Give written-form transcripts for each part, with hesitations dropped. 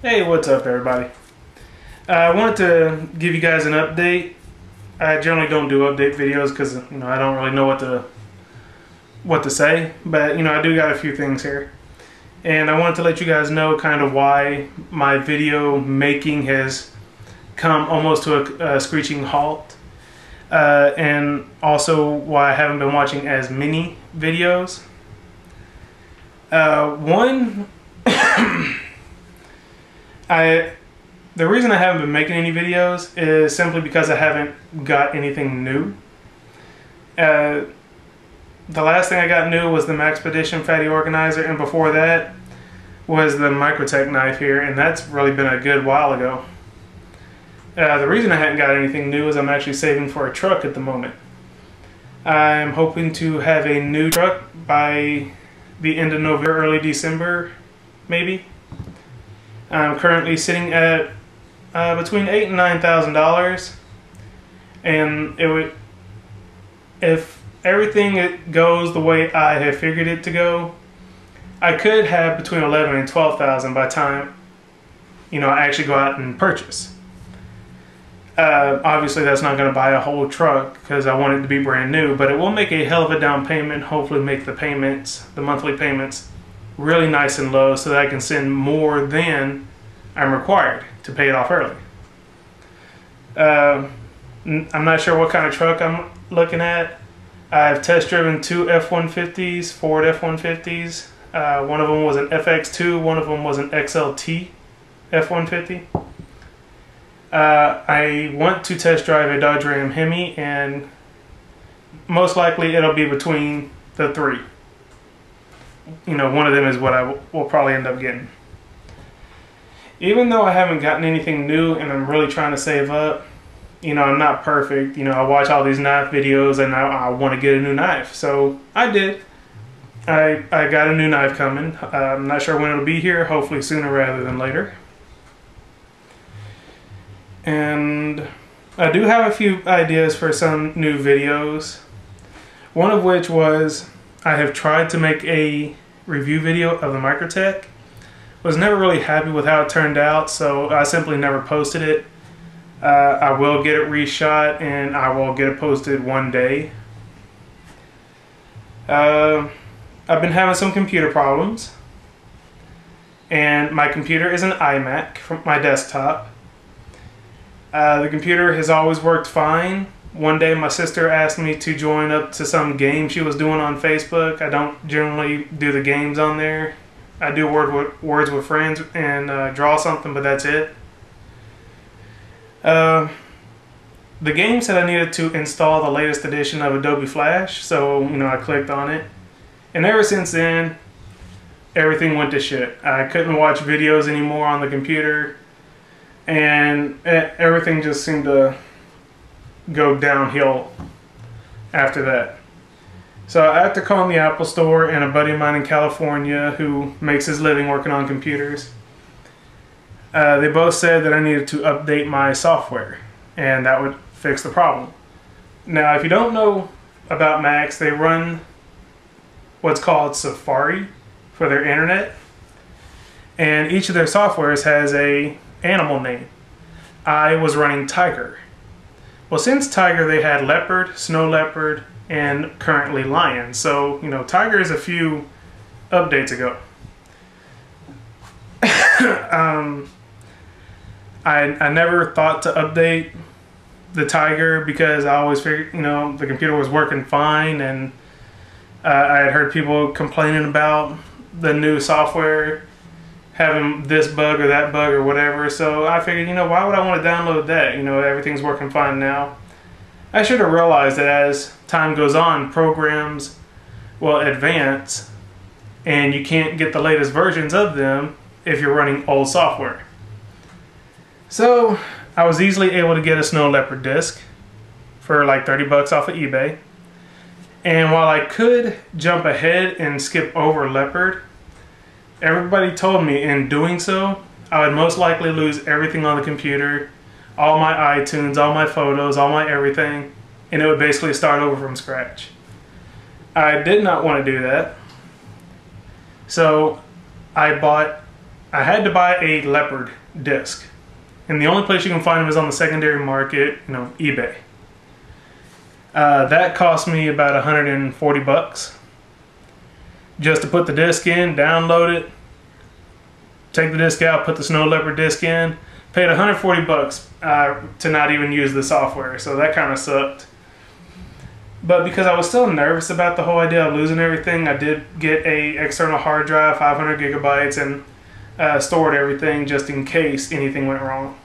Hey, what's up everybody? I wanted to give you guys an update. I generally don't do update videos because I don't really know what to say, but I do got a few things here. And I wanted to let you guys know kind of why my video making has come almost to a screeching halt. And also why I haven't been watching as many videos. The reason I haven't been making any videos is simply because I haven't got anything new. The last thing I got new was the Maxpedition Fatty Organizer, and before that was the Microtech knife here, and that's really been a good while ago. The reason I hadn't got anything new is I'm actually saving for a truck at the moment. I'm hoping to have a new truck by the end of November, early December, maybe. I'm currently sitting at between $8,000 and $9,000, and if everything goes the way I have figured it to go, I could have between $11,000 and $12,000 by the time I actually go out and purchase. Obviously that's not going to buy a whole truck because I want it to be brand new, but it will make a hell of a down payment. Hopefully make the monthly payments really nice and low so that I can send more than I'm required to pay it off early. I'm not sure what kind of truck I'm looking at. I've test driven two F-150s, Ford F-150s. One of them was an FX2, one of them was an XLT F-150. I want to test drive a Dodge Ram Hemi, and most likely it'll be between the three. One of them is what I will probably end up getting. Even though I haven't gotten anything new and I'm really trying to save up, I'm not perfect. I watch all these knife videos and I want to get a new knife. So I did. I got a new knife coming. I'm not sure when it'll be here. Hopefully sooner rather than later. And I do have a few ideas for some new videos. One of which was I have tried to make a review video of the Microtech. Was never really happy with how it turned out, so I simply never posted it. I will get it reshot and I will get it posted one day. I've been having some computer problems, and my computer is an iMac from my desktop. The computer has always worked fine. One day my sister asked me to join up to some game she was doing on Facebook. I don't generally do the games on there. I do words with friends and draw something, but that's it. The game said I needed to install the latest edition of Adobe Flash, so I clicked on it. And ever since then, everything went to shit. I couldn't watch videos anymore on the computer, and everything just seemed to go downhill after that. So after calling the Apple Store and a buddy of mine in California who makes his living working on computers, they both said that I needed to update my software and that would fix the problem. Now, if you don't know about Macs, they run what's called Safari for their internet, and each of their softwares has an animal name. I was running Tiger. Well, since Tiger, they had leopard, snow leopard, and currently lion. So, Tiger is a few updates ago. I never thought to update the Tiger because I always figured, the computer was working fine, and I had heard people complaining about the new software having this bug or that bug or whatever. So I figured, why would I want to download that? Everything's working fine now. I should have realized that as time goes on, programs will advance and you can't get the latest versions of them if you're running old software. So I was easily able to get a Snow Leopard disc for like 30 bucks off of eBay. And while I could jump ahead and skip over Leopard, everybody told me in doing so, I would most likely lose everything on the computer, all my iTunes, all my photos, all my everything, and it would basically start over from scratch. I did not want to do that, so I bought I had to buy a Leopard disc. And the only place you can find them is on the secondary market, you know, eBay. That cost me about 140 bucks. Just to put the disc in, download it, take the disc out, put the Snow Leopard disc in. Paid 140 bucks to not even use the software, so that kind of sucked. But because I was still nervous about the whole idea of losing everything, I did get a external hard drive, 500 gigabytes, and stored everything just in case anything went wrong.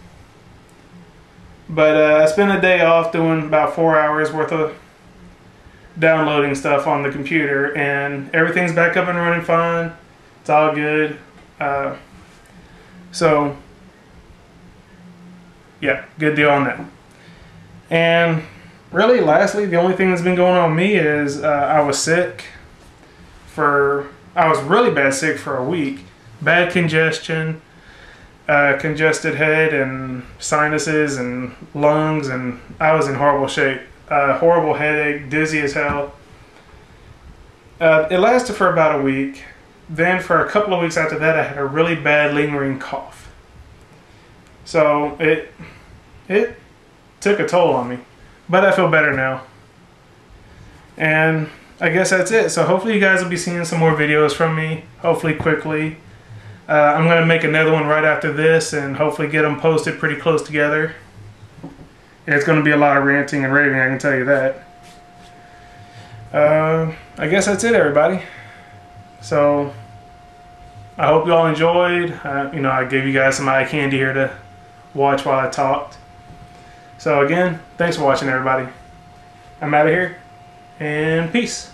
But I spent a day off doing about 4 hours worth of downloading stuff on the computer, and everything's back up and running fine. It's all good. So yeah, good deal on that. And really, lastly, the only thing that's been going on with me is I was sick I was really bad sick for a week. Bad congestion, congested head and sinuses and lungs, and I was in horrible shape. Horrible headache, dizzy as hell. It lasted for about a week. Then for a couple of weeks after that, I had a really bad lingering cough. So it took a toll on me, but I feel better now. And I guess that's it. So hopefully you guys will be seeing some more videos from me, hopefully quickly. I'm going to make another one right after this and hopefully get them posted pretty close together. It's going to be a lot of ranting and raving, I can tell you that. I guess that's it, everybody. So I hope you all enjoyed. You know, I gave you guys some eye candy here to watch while I talked. So again, thanks for watching, everybody. I'm out of here, and peace.